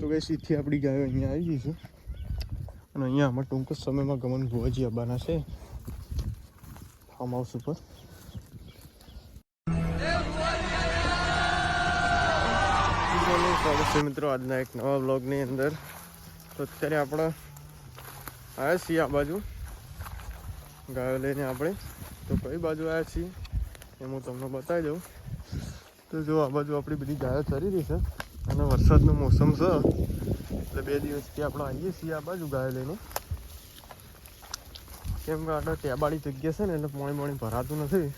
તો કઈ સીધી આપણી ગાયો અહીંયા આવી ગઈ છે અને અહીંયા આમાં ટૂંક જ સમયમાં ગમન ભુવાજી આવવાના છે ફાર્મ હાઉસ ઉપર. સ્વાગત છે મિત્રો આજના એક નવા બ્લોગની અંદર. તો અત્યારે આપણે આવ્યા છીએ આ બાજુ ગાયો લઈને આપણે. તો કઈ બાજુ આવ્યા છીએ એ હું તમને બતાવી દઉં. તો જો આ બાજુ આપણી બધી ગાયો ચરી રહી છે અને વરસાદનું મોસમ છે એટલે 2 દિવસથી આપણે આવીએ છીએ આ બાજુ ગાયો લઈને. કેમ કે આટલા ટેબાળી જગ્યા છે ને એટલે પાણી ભરાતું નથી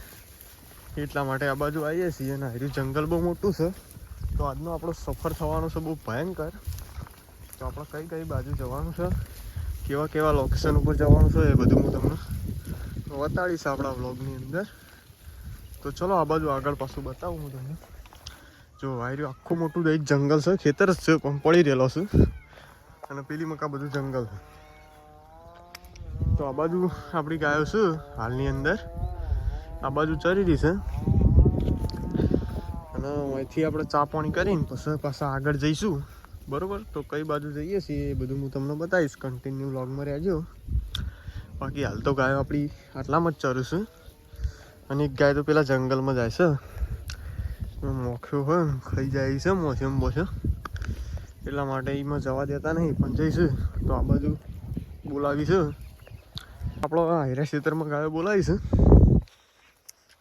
એટલા માટે આ બાજુ આવીએ છીએ. અને હાર્યું જંગલ બહુ મોટું છે. તો આજનો આપણો સફર થવાનો છે બહુ ભયંકર. તો આપણે કઈ બાજુ જવાનું છે, કેવા લોકેશન ઉપર જવાનું છે એ બધું હું તમને બતાડીશ આપણા વ્લોગની અંદર. તો ચલો આ બાજુ આગળ પાછું બતાવું હું તમને. જો હાર્યું આખું મોટું એક જંગલ છે, ખેતર જ છે પણ પડી રહેલો છે અને પેલી મકા બધું જંગલ છે. તો આ બાજુ આપણી ગાયો છે હાલની અંદર આ બાજુ ચરી રહી છે અને અહીંથી આપણે ચા પાણી કરીને પછી પાછા આગળ જઈશું બરાબર. તો કઈ બાજુ જઈએ છીએ એ બધું હું તમને બતાવીશ. કન્ટિન્યુ વ્લોગમાં રહેજો. બાકી હાલ તો ગાયો આપણી આટલામાં જ ચરું છે અને એક ગાય તો પેલા જંગલમાં જાય છે. મોખ્યો હોય ને ખાઈ જાય છે મોસમ એટલા માટે એમાં જવા દેતા નહીં પણ જઈશું. તો આ બાજુ બોલાવી છે આપણો હાયરા ક્ષેત્રમાં ગાયો બોલાવી છે.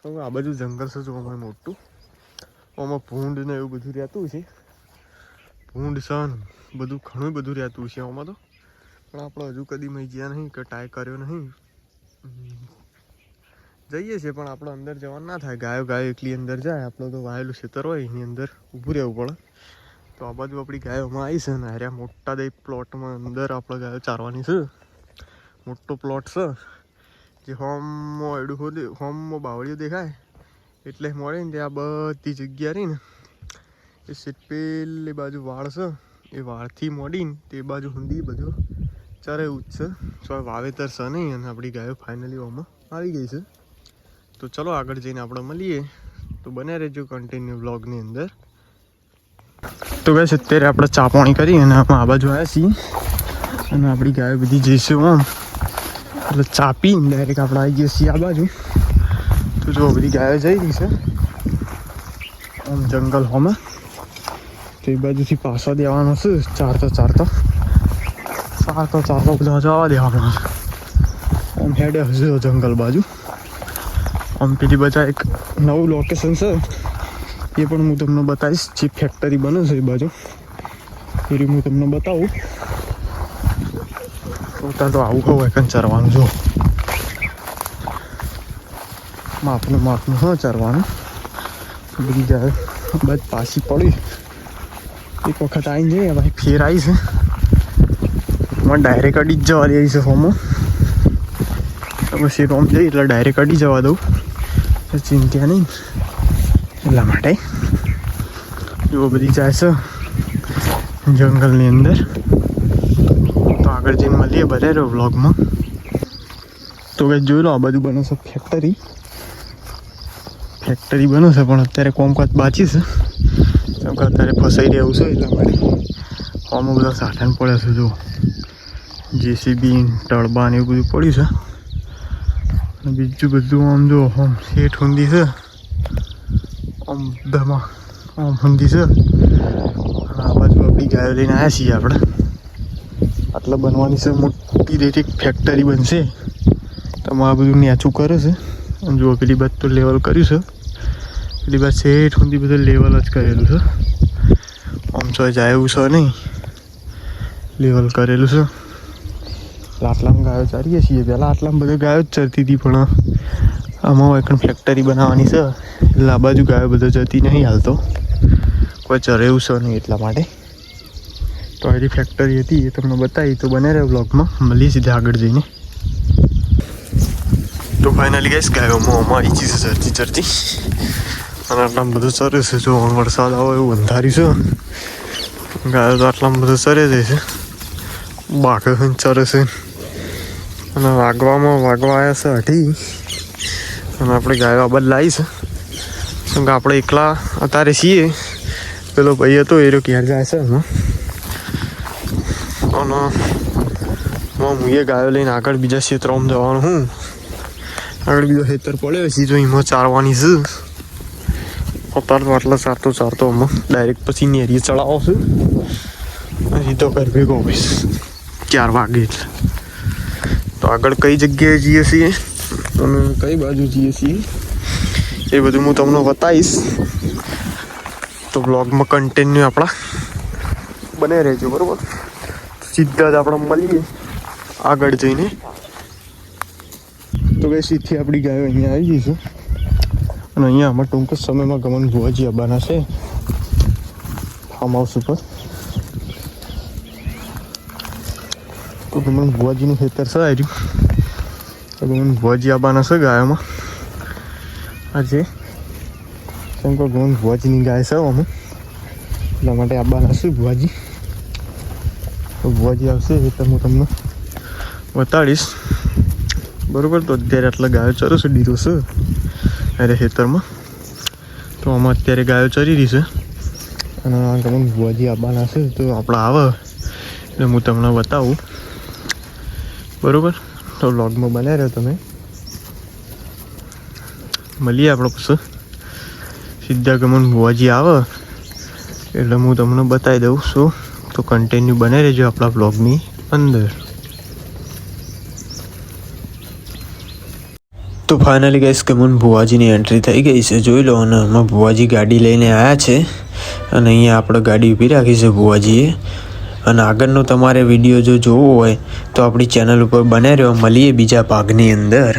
તો આ બાજુ જંગલ છે જોવામાં મોટું. આમાં ભૂંડ ને એવું બધું રહેતું છે. ભૂંડ સન બધું ઘણું બધું રહેતું છે આમાં તો. પણ આપણે હજુ કદી મેં ગયા નહીં કે ટ્રાય કર્યો નહીં. જઈએ છીએ પણ આપણે અંદર જવાનું ના થાય. ગાયો એકલી અંદર જાય. આપણું તો વાયેલું ખેતર હોય એની અંદર ઊભું રહેવું પડે. તો આ બાજુ આપણી ગાયોમાં આવી છે ને હાર્યા મોટા દઈ પ્લોટમાં અંદર આપણે ગાયો ચારવાની છે. મોટો પ્લોટ છે જે હોમમાં બાવળીઓ દેખાય એટલે મળે ને ત્યાં બધી જગ્યા રહી ને એ પેલી બાજુ વાળ છે એ વાળથી મોડીને તે બાજુ સુધી બધું ચારે એવું જ છે. તો વાવેતર છે નહીં અને આપણી ગાયો ફાઇનલી ઓમાં આવી ગઈ છે. તો ચલો આગળ જઈને આપણે મળીએ. તો બને રહેજો કન્ટિન્યુ વ્લોગની અંદર. તો બસ અત્યારે આપણે ચા પાણી કરી અને આમાં આ બાજુ આવ્યા છીએ અને આપણી ગાયો બધી જઈશું આમ એટલે ચા પીને ડાયરેક્ટ આપણે આવી ગયા છીએ આ બાજુ. તો જો બધી ગાયો જઈ રહી છે આમ જંગલ હોમાં. તો એ બાજુથી પાછા દેવાનો છે ચારતા બધા જવા દેવાનો છે. આમ હેડે હશે જંગલ બાજુ. આમ પેલી બધા એક નવું લોકેશન છે એ પણ હું તમને બતાવીશ. જે ફેક્ટરી બને છે એ બાજુ એ હું તમને બતાવું. તો આવું હોય કંઈ ચરવાનું જો માપનું હા ચરવાનું. બધી જાય બસ પાછી પડી એક વખત આવીને જઈએ ભાઈ ફેર આવી છે એમાં ડાયરેક્ટ અડી જ જવા દે છે ફોર્મમાં. પછી રોમ જઈ એટલે ડાયરેક્ટ અડી જવા દઉં ચિંતા નહીં એટલા માટે. એવો બધી જાય છે જંગલની અંદર. તો આગળ જઈને મળીએ બધા રહ્યો વ્લોગમાં. તો કંઈ જોઈ લો આ બાજુ બને છે ફેક્ટરી બને છે પણ અત્યારે કોમકાજ બાકી છે કેમ કે અત્યારે ફસાઈ રહેવું છે એટલા માટે. આમાં બધા સાઠાને પડે છે જો જેસીબી ટળબા ને એવું બધું પડ્યું છે. અને બીજું બધું આમ જો આમ શેઠ ઊંધી છે આમ બધામાં આમ ઊંધી છે. અને આ બાજુ આપણી ગાયો લઈને આવ્યા છીએ આપણે. આટલા બનવાની છે મોટી રેટી ફેક્ટરી બનશે. તો આ બધું નેચું કરે છે અને જો પેલી બાદ તો લેવલ કર્યું છે. પેલી બાદ શેઠ ઊંધી બધું લેવલ જ કરેલું છે. આમ તો જાય એવું છે નહીં લેવલ કરેલું છે. આટલામાં ગાયો ચારીએ છીએ. પહેલાં આટલામાં બધે ગાયો જ ચરતી હતી પણ આમાં એક ફેક્ટરી બનાવવાની છે એટલે આ બાજુ ગાયો બધો જતી નહીં હાલતો કોઈ ચરે એવું છે નહીં એટલા માટે. તો આની ફેક્ટરી હતી એ તમને બતાવી. તો બને રહે વ્લોગમાં મળીએ સીધા આગળ જઈને. તો ફાઇનલી ગઈશ ગાયોમાં આવી ગઈ છે ચરતી અને આટલામાં બધું ચરે છે. જો વરસાદ આવે એવું અંધાર્યું છે. ગાયો તો આટલામાં બધું ચરે જાય છે. બાકે ચરે છે અને વાગવા આવ્યા છે 8 અને આપણે ગાયો આ બાદ લાવી છે કેમ કે આપણે એકલા અત્યારે છીએ. પેલો ભાઈ હતો એ ક્યાં જાય છે અને હું એ ગાયો લઈને આગળ બીજા ક્ષેત્રમાં જવાનું હું. આગળ બીજો ખેતર પડ્યો છે જો એમાં ચારવાની છે. અત્યારે આટલા ચારતો આમાં ડાયરેક્ટ પછી નેરીએ ચડાવો છું. સીધો ઘર ભેગો હોઈશ 4 વાગે એટલે. તો આગળ કઈ જગ્યાએ જઈએ છીએ અને કઈ બાજુ જઈએ છીએ એ બધું હું તમને બતાવીશ. તો બ્લોગમાં કન્ટિન્યુ આપણા બને રહેજો, બરાબર. સીધા જ આપણે મળીએ આગળ જઈને. તો કઈ સીધી આપણી ગાયો અહીંયા આવી જઈશું અને અહીંયા આમાં ટૂંક જ સમયમાં ગમન ભુવાજી આવવાના છે ફાર્મ હાઉસ ઉપર. તો ગમન ભુવાજીનું ખેતર છે આવ્યું. તો ગમન ભુવાજી આવવાના છે ગાયોમાં આજે. કેમ કે ગમન ભુવાજીની ગાય છે અમે એટલા માટે આવવાના છે ભુવાજી. તો ભુવાજી આવશે એટલે હું તમને બતાડીશ, બરાબર. તો અત્યારે આટલા ગાયો ચરો છે, ડીરો છે અરે ખેતરમાં. તો આમાં અત્યારે ગાયો ચરી રહી છે અને ગમન ભુવાજી આવવાના છે. તો આપણે આવે એટલે હું તમને બતાવું, બરાબર. તો વ્લોગમાં બનાવી રહ્યો તમે. મળીએ આપણે પછી સીધા ગમન ભુવાજી આવે એટલે હું તમને બતાવી દઉં છું. તો કન્ટિન્યુ બને રહેજો આપણા બ્લોગની અંદર. તો ફાઇનલી ગાઈસ ગમન ભુવાજીની એન્ટ્રી થઈ ગઈ છે, જોઈ લો. અને આમાં ભુવાજી ગાડી લઈને આવ્યા છે અને અહીંયા આપણે ગાડી ઊભી રાખી છે ભુવાજીએ. અને આગળનો તમારે વિડીયો જો જોવો હોય તો આપણી ચેનલ ઉપર બને રહ્યો. મળીએ બીજા ભાગની અંદર.